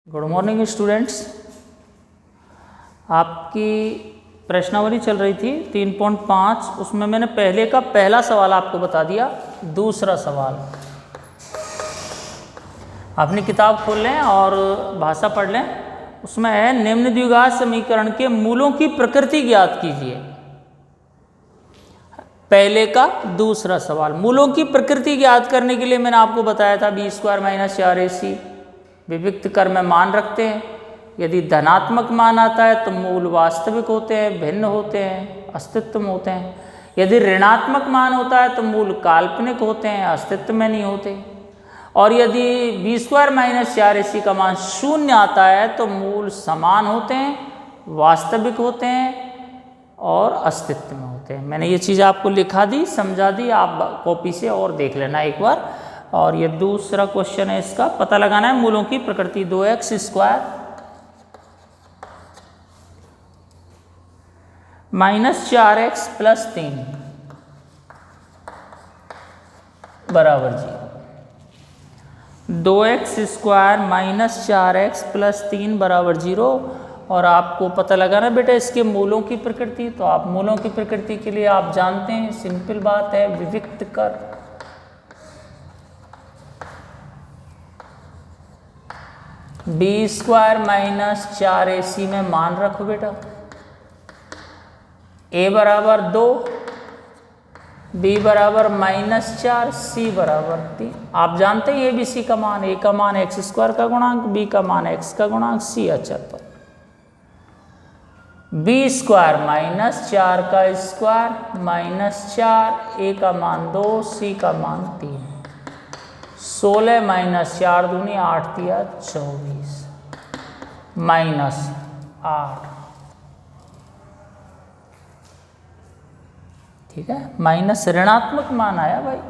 Good morning students. आपकी प्रश्नावली चल रही थी 3.5, उसमें मैंने पहले का पहला सवाल आपको बता दिया। दूसरा सवाल अपनी किताब खोल लें और भाषा पढ़ लें। उसमें है निम्न द्विघात समीकरण के मूलों की प्रकृति ज्ञात कीजिए। पहले का दूसरा सवाल, मूलों की प्रकृति ज्ञात करने के लिए मैंने आपको बताया था b² - 4ac विविक्त कर में मान रखते हैं। यदि धनात्मक मान आता है तो मूल वास्तविक होते हैं, भिन्न होते हैं, अस्तित्व में होते हैं। यदि ऋणात्मक मान होता है तो मूल काल्पनिक होते हैं, अस्तित्व में नहीं होते। और यदि b² - 4ac का मान 0 आता है तो मूल समान होते हैं, वास्तविक होते हैं और अस्तित्व में होते हैं। मैंने ये चीज़ आपको लिखा दी, समझा दी, आप कॉपी से और देख लेना एक बार। और ये दूसरा क्वेश्चन है, इसका पता लगाना है मूलों की प्रकृति। 2x² - 4x + 3 बराबर 0। 2x² - 4x + 3 बराबर 0। और आपको पता लगाना बेटा इसके मूलों की प्रकृति। तो आप मूलों की प्रकृति के लिए आप जानते हैं, सिंपल बात है, विविक्त कर b² - 4ac में मान रखो बेटा। a बराबर 2, b बराबर -4, c बराबर 3। आप जानते हैं abc का मान, a का मान x² का गुणांक, b का मान x का गुणांक, c अचर पद। b² - 4 का स्क्वायर -4, a का मान 2, c का मान 3। 16 - 4 दूनी 8 दिया 24 -8। ठीक है, माइनस ऋणात्मक मान आया भाई।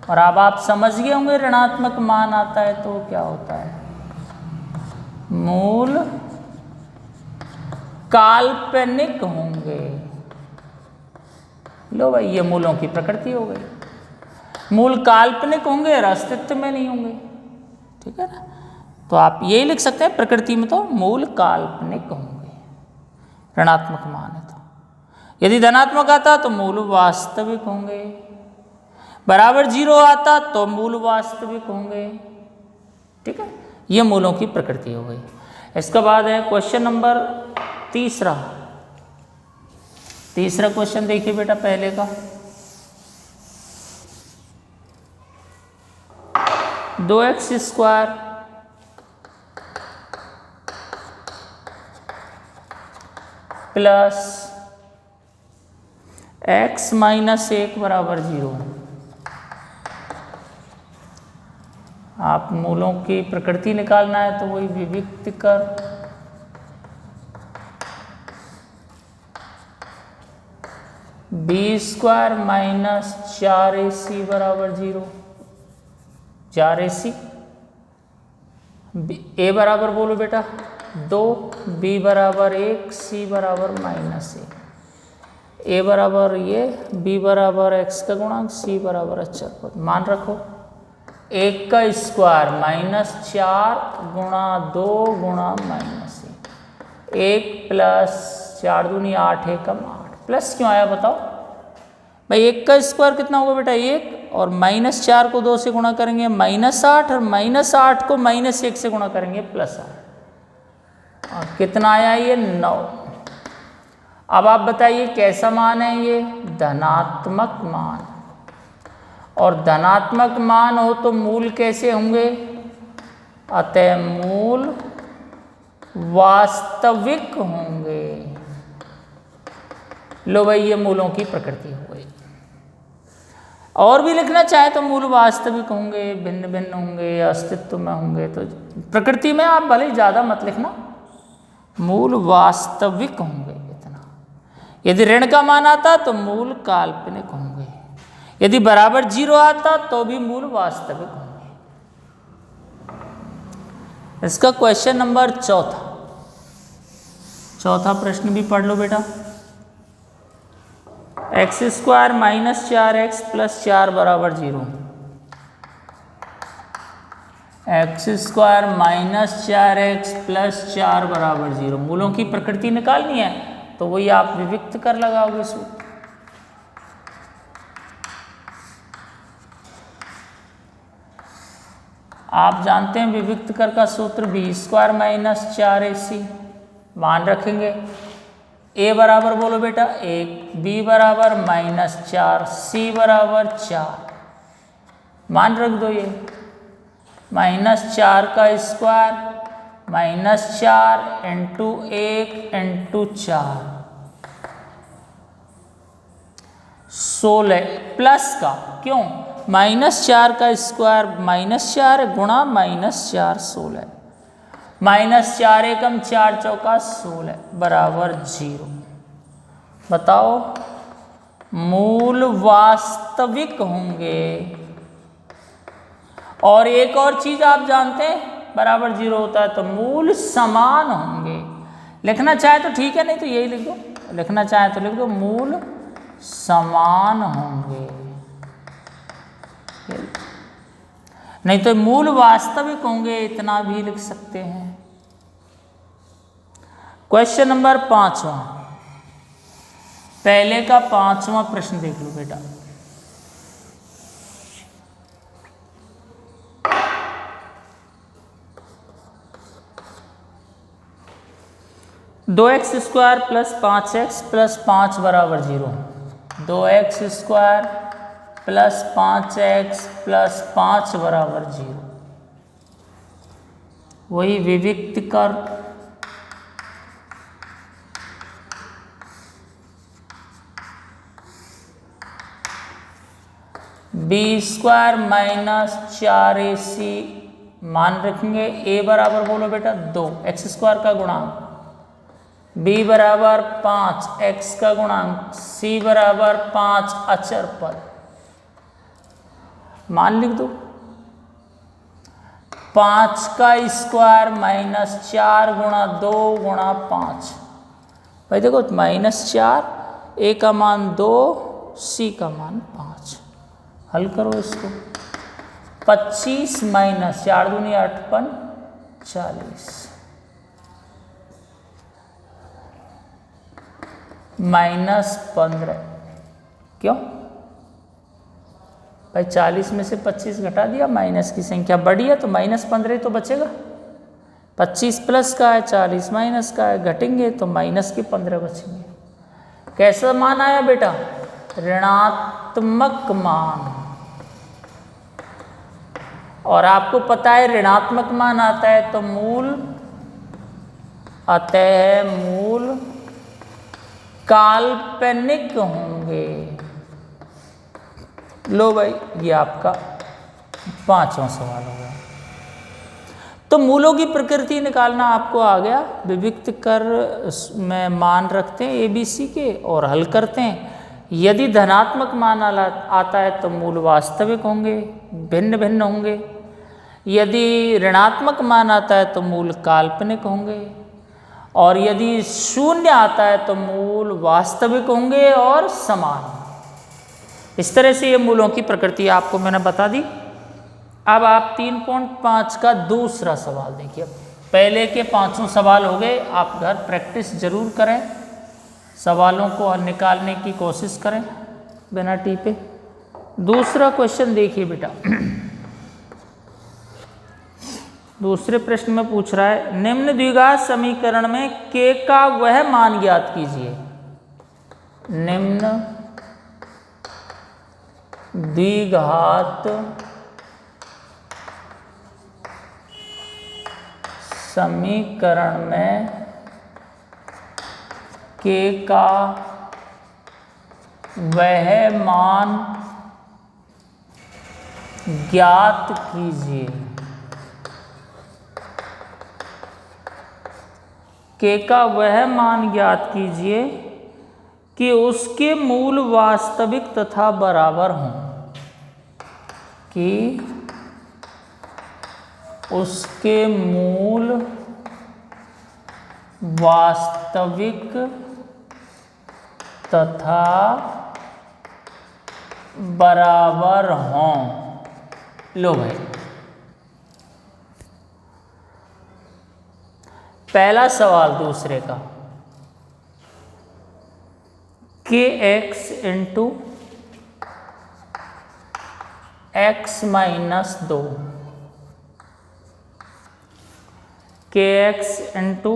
और अब आप समझ गए होंगे ऋणात्मक मान आता है तो क्या होता है, मूल काल्पनिक होंगे। लो भाई, ये मूलों की प्रकृति हो गई। मूल काल्पनिक होंगे और अस्तित्व में नहीं होंगे। ठीक है ना, तो आप यही लिख सकते हैं प्रकृति में तो मूल काल्पनिक होंगे, ऋणात्मक मान है तो। यदि धनात्मक आता तो मूल वास्तविक होंगे, बराबर 0 आता तो मूल वास्तविक होंगे। ठीक है, ये मूलों की प्रकृति हो गई। इसके बाद है क्वेश्चन नंबर तीसरा क्वेश्चन देखिए बेटा पहले का। 2x² प्लस x - 1 बराबर 0। आप मूलों की प्रकृति निकालना है तो वही विविक्त कर b² - 4ac बराबर 0। 4ac, a बराबर बोलो बेटा 2, b बराबर 1, c बराबर -1। a बराबर ये, b बराबर x का गुणांक, c बराबर अचर पद। मान रखो 1 का स्क्वायर -4 गुणा 2 गुणा -1। 1 + 4 दूनी 8, 1 = 8। प्लस क्यों आया बताओ भाई? 1 का स्क्वायर कितना होगा बेटा 1, और -4 को 2 से गुणा करेंगे -8, और -8 को -1 से गुणा करेंगे +8। और कितना आया ये 9। अब आप बताइए कैसा मान है ये? धनात्मक मान। और धनात्मक मान हो तो मूल कैसे होंगे? अतः मूल वास्तविक होंगे। लो भाई, ये मूलों की प्रकृति हो गई। और भी लिखना चाहे तो मूल वास्तविक होंगे, भिन्न भिन्न होंगे, अस्तित्व में होंगे। तो प्रकृति में आप भले ज़्यादा मत लिखना, मूल वास्तविक होंगे इतना। यदि ऋण का मान आता तो मूल काल्पनिक होंगे, यदि बराबर 0 आता तो भी मूल वास्तविक होंगे। इसका क्वेश्चन नंबर चौथा प्रश्न भी पढ़ लो बेटा। x² - 4x + 4 बराबर 0। X square minus 4x plus 4 बराबर 0। मूलों की प्रकृति निकालनी है तो वही आप विविक्त कर लगाओगे सूत्र। आप जानते हैं विविक्त कर का सूत्र बी स्क्वायर माइनस 4ac। मान रखेंगे a बराबर बोलो बेटा 1, b बराबर माइनस 4, c बराबर 4। मान रख दो ये माइनस 4 का square minus 4 into 1 into 4 16 plus का क्यों माइनस 4 का स्क्वायर माइनस 4 गुणा माइनस 4 16 माइनस 4 एकम 4 चौका 16 बराबर 0। बताओ मूल वास्तविक होंगे। और एक और चीज आप जानते हैं बराबर 0 होता है तो मूल समान होंगे। लिखना चाहे तो ठीक है नहीं तो यही लिख दो, लिखना चाहे तो लिख दो मूल समान होंगे, नहीं तो मूल वास्तविक होंगे इतना भी लिख सकते हैं। क्वेश्चन नंबर 5वां, पहले का 5वां प्रश्न देख लो बेटा। दो x square plus 5x plus 5 बराबर 0। 2x square plus 5x plus 5 बराबर 0। वही विविक्त कर बी स्क्वायर माइनस 4ac। मान रखेंगे a बराबर बोलो बेटा 2 एक्स स्क्वायर का गुणांक, b बराबर 5 x का गुणांक, c बराबर 5 अचर पद। मान लिख दो 5 का स्क्वायर माइनस 4 गुणा 2 गुणा 5। भाई देखो माइनस 4, a का मान 2, c का मान 5। हल करो इसको 25 माइनस 4 दूनी 8 पन 40 माइनस 15। क्यों भाई 40 में से 25 घटा दिया, माइनस की संख्या बढ़ी है तो माइनस 15 तो बचेगा। 25 प्लस का है 40 माइनस का है, घटेंगे तो माइनस के 15 बचेंगे। कैसा मान आया बेटा ऋणात्मक मान। और आपको पता है ऋणात्मक मान आता है तो मूल अतः मूल काल्पनिक होंगे। लो भाई ये आपका 5वां सवाल हो गया। तो मूलों की प्रकृति निकालना आपको आ गया। विविक्त कर में मान रखते हैं ABC के और हल करते हैं। यदि धनात्मक मान आता है तो मूल वास्तविक होंगे, भिन्न भिन्न होंगे। यदि ऋणात्मक मान आता है तो मूल काल्पनिक होंगे। और यदि शून्य आता है तो मूल वास्तविक होंगे और समान। इस तरह से ये मूलों की प्रकृति आपको मैंने बता दी। अब आप 3.5 का दूसरा सवाल देखिए। पहले के 5 सवाल हो गए, आप घर प्रैक्टिस जरूर करें, सवालों को निकालने की कोशिश करें बिना टीपे। दूसरा क्वेश्चन देखिए बेटा। दूसरे प्रश्न में पूछ रहा है निम्न द्विघात समीकरण में k का वह मान ज्ञात कीजिए। निम्न द्विघात समीकरण में k का वह मान ज्ञात कीजिए। k का वह मान ज्ञात कीजिए कि उसके मूल वास्तविक तथा बराबर हों। कि उसके मूल वास्तविक तथा बराबर हों। लो भाई पहला सवाल दूसरे का, के एक्स इंटू एक्स माइनस 2, के x into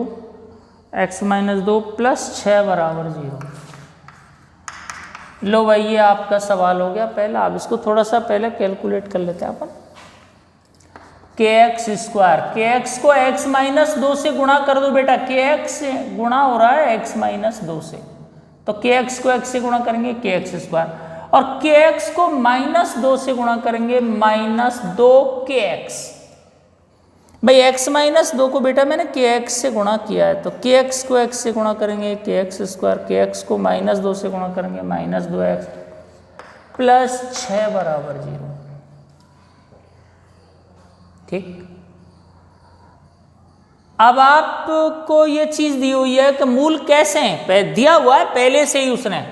x minus 2 plus 6 बराबर 0। लो भाई ये आपका सवाल हो गया पहला। अब इसको थोड़ा सा पहले कैलकुलेट कर लेते हैं अपन। के एक्स स्क्वायर, के एक्स को एक्स माइनस 2 से गुणा कर दो बेटा, के एक्स से गुणा हो रहा है एक्स माइनस 2 से, तो के एक्स को एक्स से गुणा करेंगे के एक्स स्क्वायर, और के एक्स को माइनस 2 से गुणा करेंगे माइनस 2 के एक्स। भाई एक्स माइनस 2 को बेटा मैंने के एक्स से गुणा किया है, तो के एक्स को एक्स से गुणा करेंगे के एक्स स्क्वायर, के एक्स को माइनस 2 से गुणा करेंगे माइनस 2x प्लस 6 बराबर 0। ठीक, अब आपको ये चीज दी हुई है कि मूल कैसे हैं, दिया हुआ है पहले से ही उसने,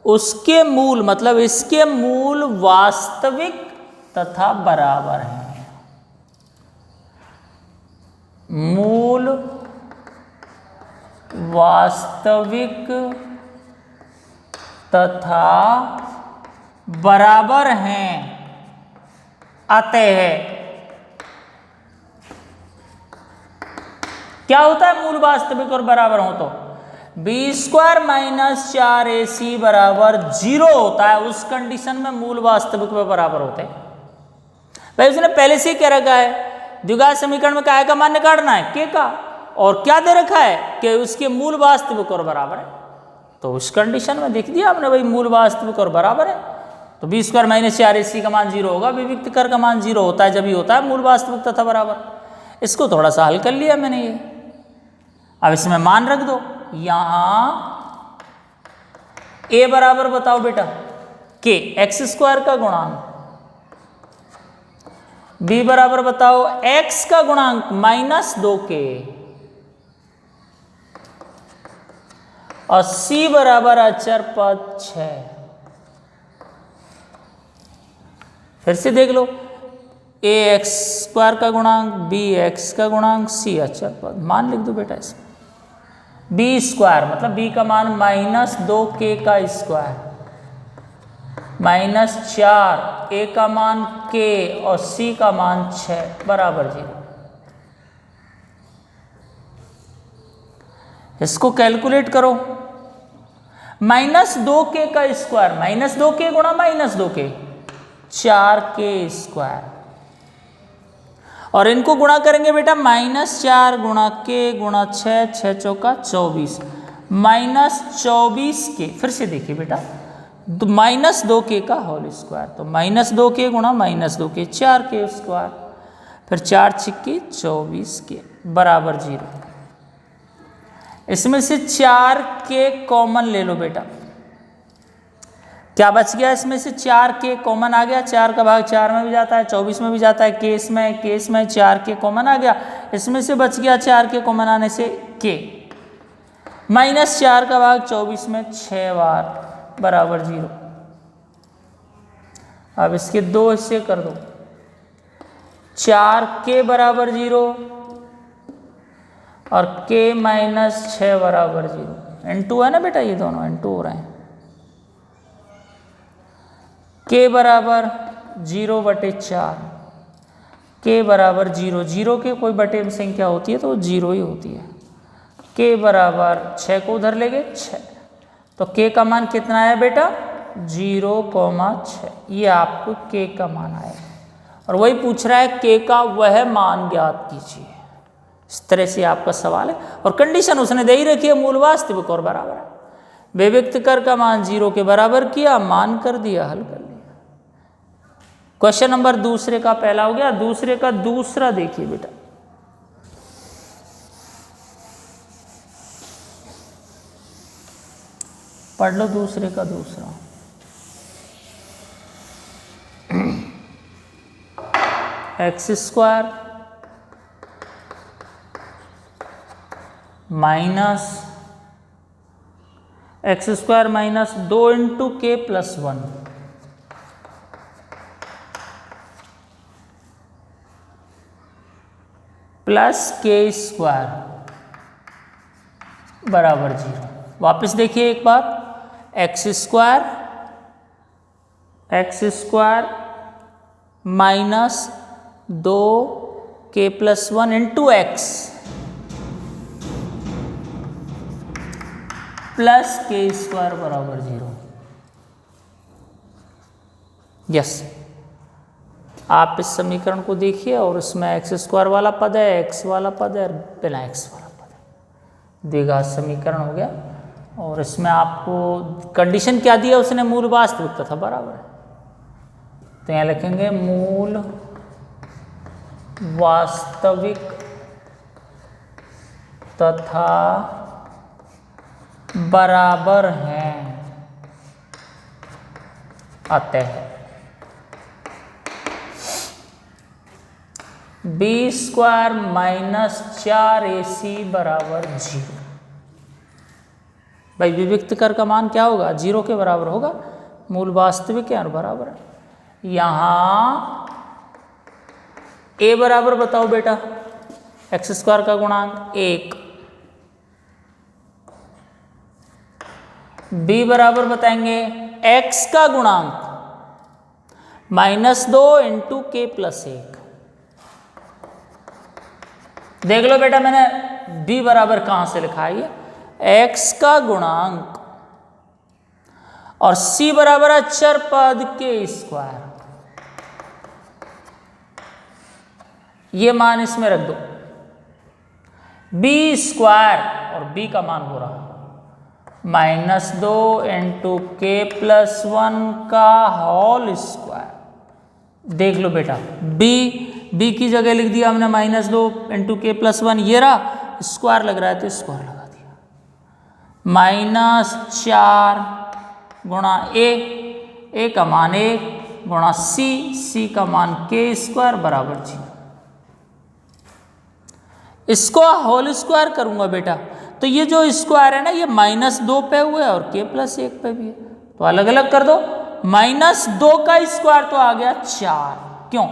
उसके मूल मतलब इसके मूल वास्तविक तथा बराबर हैं। मूल वास्तविक तथा बराबर हैं, अतः क्या होता है मूल वास्तविक और बराबर हो तो बी स्क्वायर माइनस 4ac बराबर 0 होता है। उस कंडीशन में मूल वास्तविक व बराबर होते हैं। भाई उसने पहले से ही कह रखा है द्विघात समीकरण में काय का मान निकालना है, के का, और क्या दे रखा है कि उसके मूल वास्तविक और बराबर है। तो उस कंडीशन में देख दिया आपने भाई मूल वास्तविक और बराबर है, तो बी स्क्वायर माइनस 4ac का मान 0 होगा, विविक्त कर का मान 0 होता है जब ही होता है मूल वास्तविक तथा बराबर। इसको थोड़ा सा हल कर लिया मैंने ये। अब इसमें मान रख दो, यहां a बराबर बताओ बेटा के एक्स स्क्वायर का गुणांक, b बराबर बताओ x का गुणांक माइनस 2k, और c बराबर अचर पद 6। फिर से देख लो, a एक्स स्क्वायर का गुणांक, b एक्स का गुणांक, c अचर पद। मान लिख दो बेटा इसमें, b स्क्वायर मतलब b का मान माइनस 2k का स्क्वायर माइनस 4, a का मान k और c का मान 6 बराबर 0। इसको कैलकुलेट करो, माइनस 2k का स्क्वायर माइनस 2k गुणा माइनस 2k 4k स्क्वायर, और इनको गुणा करेंगे बेटा माइनस 4 गुणा k गुणा 6, 6 चौका 24 माइनस 24k। फिर से देखिए बेटा, माइनस 2k का होल स्क्वायर, तो माइनस 2k गुणा माइनस 2k 4k स्क्वायर, फिर 4 छिक्के 24k बराबर 0। इसमें से 4k कॉमन ले लो बेटा, क्या बच गया इसमें से 4k कॉमन आ गया, 4 का भाग 4 में भी जाता है, 24 में भी जाता है, केस में 4k कॉमन आ गया। इसमें से बच गया 4k कॉमन आने से k, माइनस 4 का भाग 24 में 6 बार बराबर 0। अब इसके दो हिस्से कर दो, 4k बराबर 0 और k माइनस 6 बराबर 0। n2 है ना बेटा, ये दोनों n2 हो रहे हैं। k बराबर 0/4, k बराबर 0, 0 के कोई बटे में संख्या होती है तो वो 0 ही होती है। k बराबर 6 को उधर ले गए 6, तो k का मान कितना है बेटा 0,6। ये आपको k का मान आया, और वही पूछ रहा है k का वह मान ज्ञात कीजिए। इस तरह से आपका सवाल है, और कंडीशन उसने दे ही रखी है मूल वास्तविक और बराबर है। विविक्त कर का मान 0 के बराबर किया, मान कर दिया, हल कर लिया। क्वेश्चन नंबर दूसरे का पहला हो गया। दूसरे का दूसरा देखिए बेटा, पढ़ लो दूसरे का दूसरा। X square minus X square minus 2 into k plus 1, plus K square बराबर 0। वापस देखिए एक बार, X square minus 2k+1 into X plus K square बराबर 0। यस, आप इस समीकरण को देखिए और इसमें एक्स स्क्वायर वाला पद है, एक्स वाला पद है, बिना एक्स वाला पद है, द्विघात समीकरण हो गया। और इसमें आपको कंडीशन क्या दिया उसने, मूल वास्तविक तथा बराबर है, तो यहाँ लिखेंगे मूल वास्तविक तथा बराबर हैं, अतः बी स्क्वायर माइनस 4ac बराबर 0। भाई विविक्त कर का मान क्या होगा, 0 के बराबर होगा, मूल वास्तविक है और बराबर है। यहां a बराबर बताओ बेटा, एक्स स्क्वायर का गुणांक 1, b बराबर बताएंगे x का गुणांक -2 इंटू के प्लस 1। देख लो बेटा मैंने b बराबर कहां से लिखा है, ये x का गुणांक और c बराबर अचर पद के स्क्वायर, ये मान इसमें रख दो, b स्क्वायर और b का मान हो रहा -2 इंटू के प्लस 1 का होल स्क्वायर। देख लो बेटा b की जगह लिख दिया हमने -2 इंटू के प्लस 1, ये रहा, स्क्वायर लग रहा है तो स्क्वायर लगा दिया, -4 गुणा a का मान 1 गुणा c का मान के स्क्वायर बराबर 0। इसको होल स्क्वायर करूंगा बेटा, तो ये जो स्क्वायर है ना, ये -2 पे हुआ है और के प्लस 1 पे भी है, तो अलग अलग कर दो। -2 का स्क्वायर तो आ गया 4, क्यों,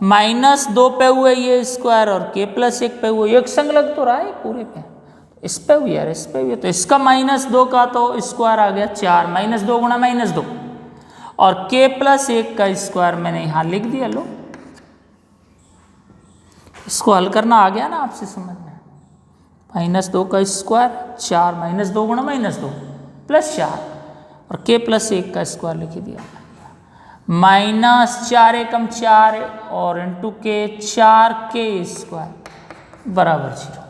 -2 पे हुए ये स्क्वायर और के प्लस 1 पे हुए, एक संग लग तो रहा है पूरे पे, इस पे हुई है इस पे हुई है, तो इसका -2 का तो स्क्वायर आ गया 4, -2 गुणा -2 और के प्लस 1 का स्क्वायर मैंने यहां लिख दिया। लो, इसको हल करना आ गया ना आपसे समझ में, -2 का स्क्वायर 4, -2 गुणा -2 प्लस 4 और के प्लस 1 का स्क्वायर लिख दिया, -4 एकम 4 और इंटू के 4 के स्क्वायर बराबर 0।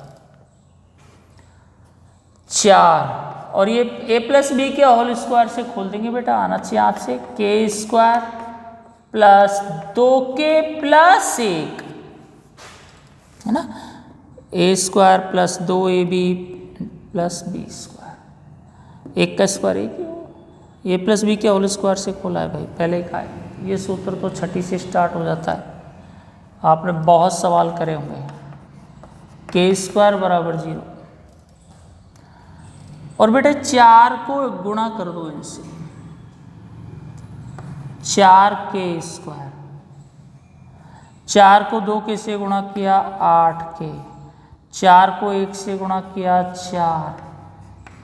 4 और ये a प्लस बी के होल स्क्वायर से खोल देंगे बेटा, आना चाहिए आपसे, के स्क्वायर प्लस 2k प्लस 1 है ना, a square plus 2ab plus b square, 1 का स्क्वायर 1 ही हो, a प्लस बी के होल स्क्वायर से खोला है भाई, पहले का है, ये सूत्र तो छठी से स्टार्ट हो जाता है, आपने बहुत सवाल करे होंगे। के स्क्वायर बराबर 0 और बेटा 4 को गुणा कर दो इनसे, 4 के स्क्वायर, 4 को 2 के से गुणा किया 8 के, 4 को 1 से गुणा किया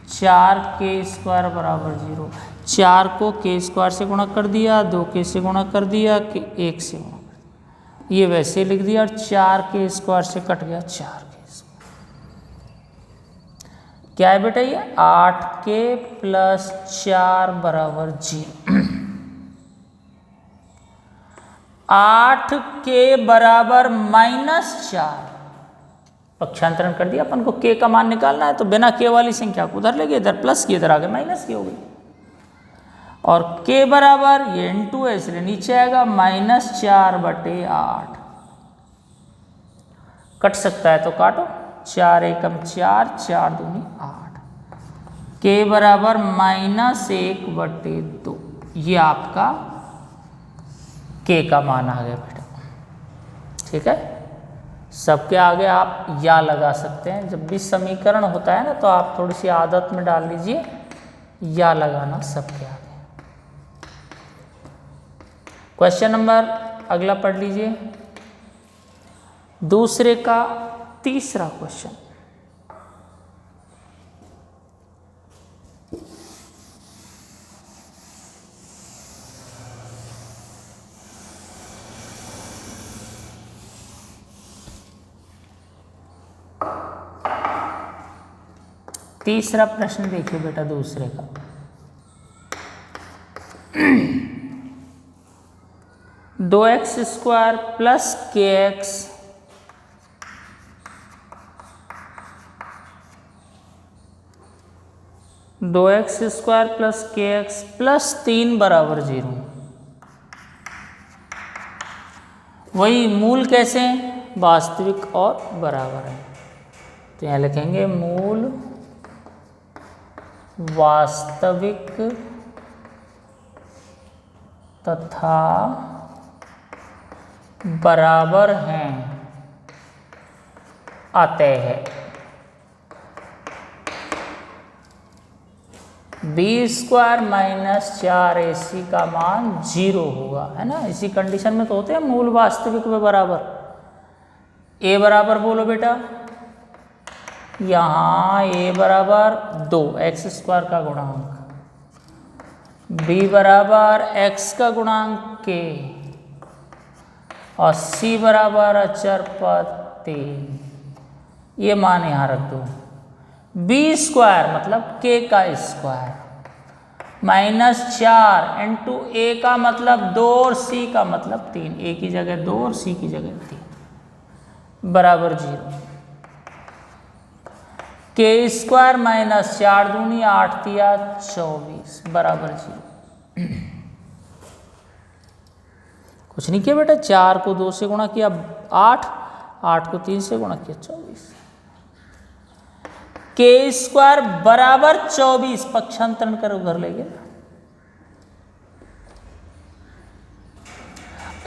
4 के स्क्वायर बराबर 0, 4 को के स्क्वायर से गुणा कर दिया, 2 के से गुणा कर दिया, 1 से गुणा कर दिया, ये वैसे लिख दिया और 4 के स्क्वायर से कट गया 4 के स्क्वायर, क्या है बेटा ये 8 के प्लस 4 बराबर 0। 8 के बराबर -4, पक्षांतरण कर दिया, अपन को के का मान निकालना है तो बिना के वाली संख्या को उधर ले गए, इधर प्लस की, इधर आगे माइनस की हो गई, और के बराबर ये इंटू है इसलिए नीचे आएगा -4/8, कट सकता है तो काटो, 4 एकम 4, 4 दूनी 8, के बराबर -1/2, ये आपका के का मान आ गया बेटा, ठीक है। सबके आगे आप या लगा सकते हैं, जब भी समीकरण होता है ना तो आप थोड़ी सी आदत में डाल लीजिए या लगाना सबके आगे। क्वेश्चन नंबर अगला पढ़ लीजिए, दूसरे का तीसरा क्वेश्चन, तीसरा प्रश्न देखिए बेटा दूसरे का। दो एक्स स्क्वायर प्लस के एक्स दो एक्स स्क्वायर प्लस के एक्स प्लस 3 बराबर 0। वही मूल कैसे हैं? वास्तविक और बराबर है। तो यहाँ लिखेंगे मूल वास्तविक तथा बराबर हैं, अतः बी स्क्वायर माइनस 4ac का मान 0 होगा, है ना। इसी कंडीशन में तो होते हैं मूल वास्तविक व बराबर। ए बराबर बोलो बेटा, यहाँ ए बराबर 2 एक्स स्क्वायर का गुणांक, बी बराबर एक्स का गुणांक के, और सी बराबर अचर पद 3। ये मान यहाँ रख दो। बी स्क्वायर मतलब के का स्क्वायर माइनस 4 इंटू ए का मतलब 2 और सी का मतलब 3। ए की जगह 2 और सी की जगह 3 बराबर 0। के स्क्वायर माइनस 4 दूनी 8 तिया 24 बराबर 0। कुछ नहीं किया बेटा, 4 को 2 से गुणा किया 8, 8 को 3 से गुणा किया 24। के स्क्वायर बराबर 24, पक्षांतरण करो घर ले गया।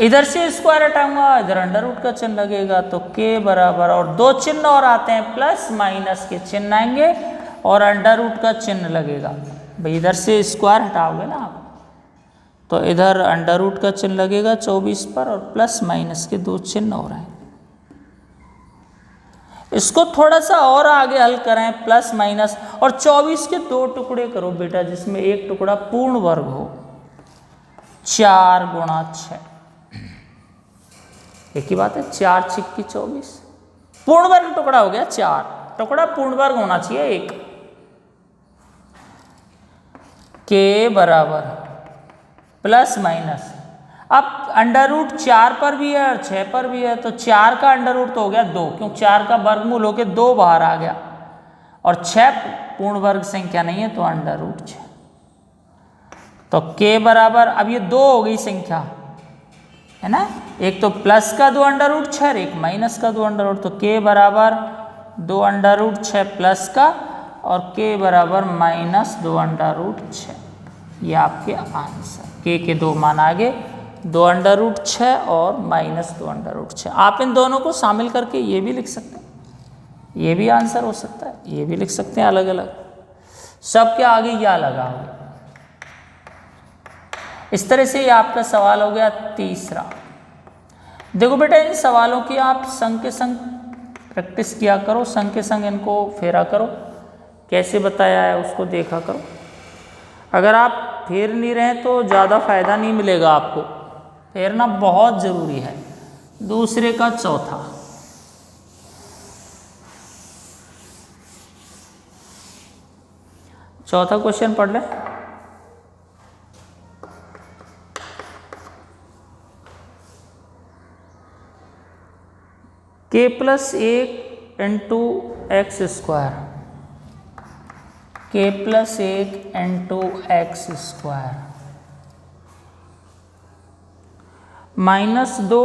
इधर से स्क्वायर हटाऊंगा, इधर अंडर रूट का चिन्ह लगेगा, तो के बराबर, और 2 चिन्ह और आते हैं, प्लस माइनस के चिन्ह आएंगे और अंडर रूट का चिन्ह लगेगा। भाई इधर से स्क्वायर हटाओगे ना आप, तो इधर अंडर रूट का चिन्ह लगेगा 24 पर, और प्लस माइनस के 2 चिन्ह और आए। इसको थोड़ा सा और आगे हल करें, प्लस माइनस, और 24 के 2 टुकड़े करो बेटा, जिसमें एक टुकड़ा पूर्ण वर्ग हो। 4 गुणा 6, एक ही बात है, 4 छिक्की 24, पूर्ण वर्ग टुकड़ा हो गया। 4 टुकड़ा पूर्ण वर्ग होना चाहिए एक। के बराबर प्लस माइनस, अब अंडर रूट 4 पर भी है और 6 पर भी है, तो 4 का अंडर रूट तो हो गया 2, क्योंकि 4 का वर्गमूल होके 2 बाहर आ गया, और 6 पूर्ण वर्ग संख्या नहीं है, तो अंडर रूट 6। तो के बराबर, अब ये 2 हो गई संख्या, है ना, एक तो प्लस का 2 अंडर रूट 6, एक माइनस का 2 अंडर रूट, तो के बराबर 2 अंडर रूट 6 प्लस का, और के बराबर माइनस 2 अंडर रूट 6। ये आपके आंसर, के 2 मान आगे, 2 अंडर रूट 6 और माइनस 2 अंडर रूट 6। आप इन दोनों को शामिल करके ये भी लिख सकते हैं, ये भी आंसर हो सकता है, ये भी लिख सकते हैं अलग अलग, सबके आगे या लगाओगे। इस तरह से ये आपका सवाल हो गया तीसरा। देखो बेटा, इन सवालों की आप संग के संग प्रैक्टिस किया करो, संग के संग इनको फेरा करो, कैसे बताया है उसको देखा करो। अगर आप फेर नहीं रहे तो ज़्यादा फायदा नहीं मिलेगा आपको, फेरना बहुत ज़रूरी है। दूसरे का चौथा, चौथा क्वेश्चन पढ़ लें। के प्लस 1 इंटू एक्स स्क्वायर, के plus 1 into x square minus 2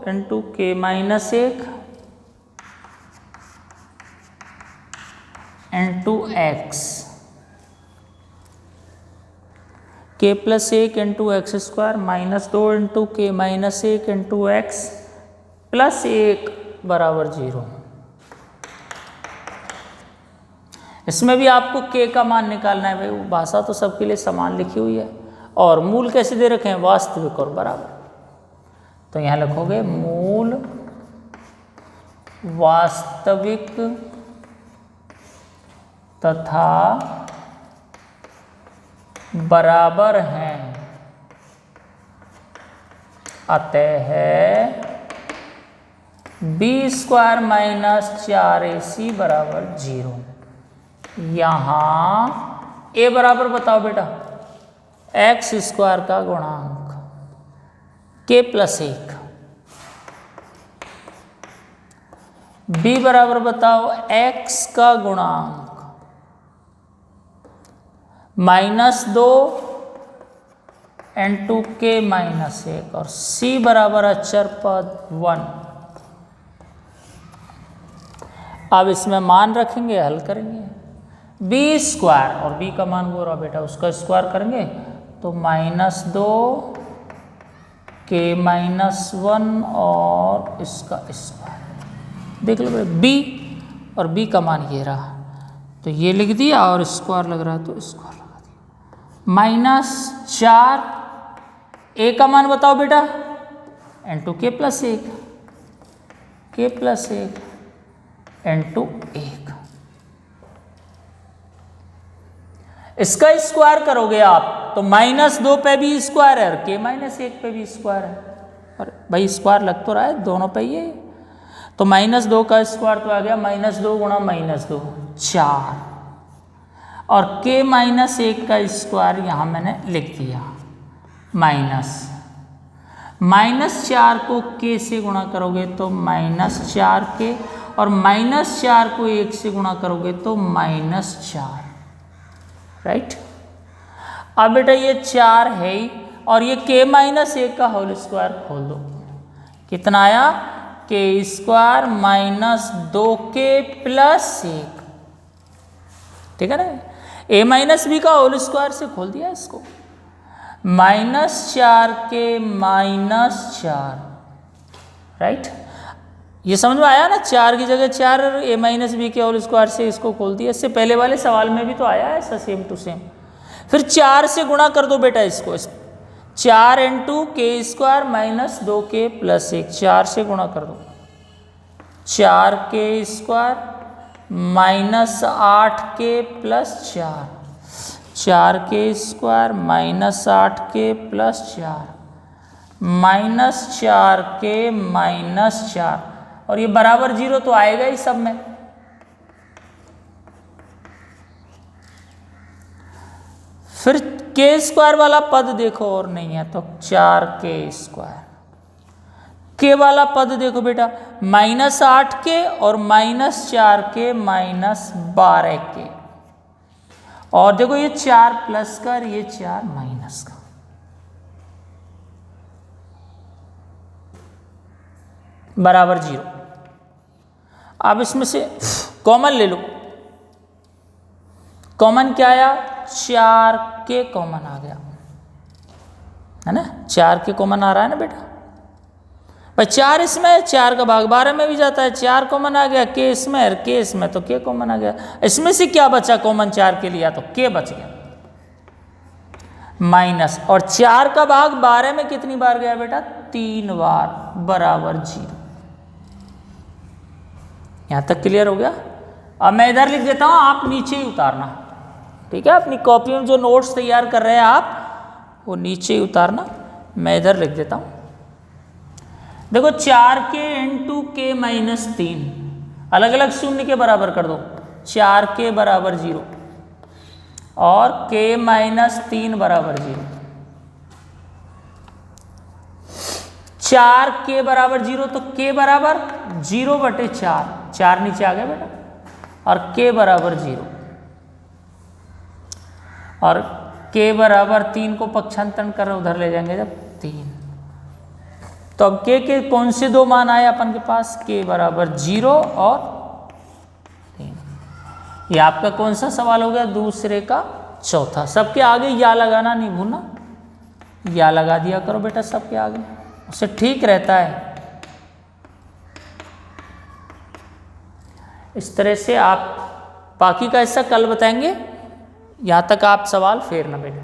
into के माइनस 1 इंटू एक्स, के plus 1 into x square minus 2 into के माइनस 1 इंटू एक्स प्लस 1 बराबर 0। इसमें भी आपको के का मान निकालना है भाई, वो भाषा तो सबके लिए समान लिखी हुई है, और मूल कैसे दे रखे हैं, वास्तविक और बराबर। तो यहाँ लिखोगे मूल वास्तविक तथा बराबर हैं, अतः b² माइनस 4ac बराबर 0। यहाँ a बराबर बताओ बेटा x² का गुणांक k प्लस 1, b बराबर बताओ x का गुणांक -2 n2k माइनस 1 और c बराबर अचर पद 1। अब इसमें मान रखेंगे, हल करेंगे। b² और b का मान वो रहा बेटा, उसका स्क्वायर करेंगे तो -2 k माइनस 1 और इसका स्क्वायर। देख लो बेटा b और b का मान ये रहा, तो ये लिख दिया और स्क्वायर लग रहा है तो स्क्वायर लगा दिया। -4 a का मान बताओ बेटा n2k plus 1, k plus 1 n2 1। इसका स्क्वायर करोगे आप तो -2 पे भी स्क्वायर है और k -1 पे भी स्क्वायर है, और भाई स्क्वायर लग तो रहा है दोनों पे ये, तो -2 का स्क्वायर तो आ गया -2 गुणा -2 4, और k -1 का स्क्वायर यहाँ मैंने लिख दिया -4 को k से गुणा करोगे तो -4k, और -4 को 1 से गुणा करोगे तो -4, राइट। अब बेटा ये 4 है ही, और ये k -1 का होल स्क्वायर खोल दो, कितना आया k² -2k प्लस 1, ठीक है ना। a - b का होल स्क्वायर से खोल दिया इसको, -4k -4, राइट। ये समझ में आया ना, 4 की जगह 4 a - b के होल स्क्वायर से इसको खोल दिया। इससे पहले वाले सवाल में भी तो आया है ऐसा सेम टू सेम। फिर 4 से गुणा कर दो बेटा इसको, 4 × k² -2k प्लस 1, 4 से गुणा कर दो, 4k² -8k plus 4, 4k² -8k plus 4, -4k -4, और ये बराबर 0 तो आएगा ही सब में। फिर k² वाला पद देखो और नहीं है तो 4k², k वाला पद देखो बेटा -8k और -4k -12k, और देखो ये 4 प्लस का और ये 4 माइनस का, बराबर 0। अब इसमें से कॉमन ले लो, कॉमन क्या आया 4k कॉमन आ गया, है ना, 4k कॉमन आ रहा है ना बेटा भाई। 4 इसमें है, 4 का भाग 12 में भी जाता है, 4 कॉमन आ गया, k इसमें और k इसमें, तो k कॉमन आ गया। इसमें से क्या बचा कॉमन 4 के लिया तो k बच गया माइनस, और 4 का भाग 12 में कितनी बार गया बेटा 3 बार, बराबर 0। यहां तक क्लियर हो गया। अब मैं इधर लिख देता हूं, आप नीचे ही उतारना, ठीक है। अपनी कॉपी में जो नोट्स तैयार कर रहे हैं आप वो नीचे ही उतारना, मैं इधर लिख देता हूं। देखो 4k × k - 3 अलग अलग शून्य के बराबर कर दो, 4k बराबर 0 और k - 3 बराबर 0, 4k बराबर 0 तो k बराबर 0/4, 4 नीचे आ गया बेटा, और k बराबर 0, और k बराबर 3 को पक्षांतरण कर उधर ले जाएंगे जब 3, तो अब k के कौन से दो मान आए अपन के पास, k बराबर 0 और 3। ये आपका कौन सा सवाल हो गया, दूसरे का चौथा। सबके आगे या लगाना नहीं भूलना, या लगा दिया करो बेटा सबके आगे, उससे ठीक रहता है। इस तरह से आप बाकी का हिस्सा कल बताएंगे, यहाँ तक आप सवाल फेर ना बेटा।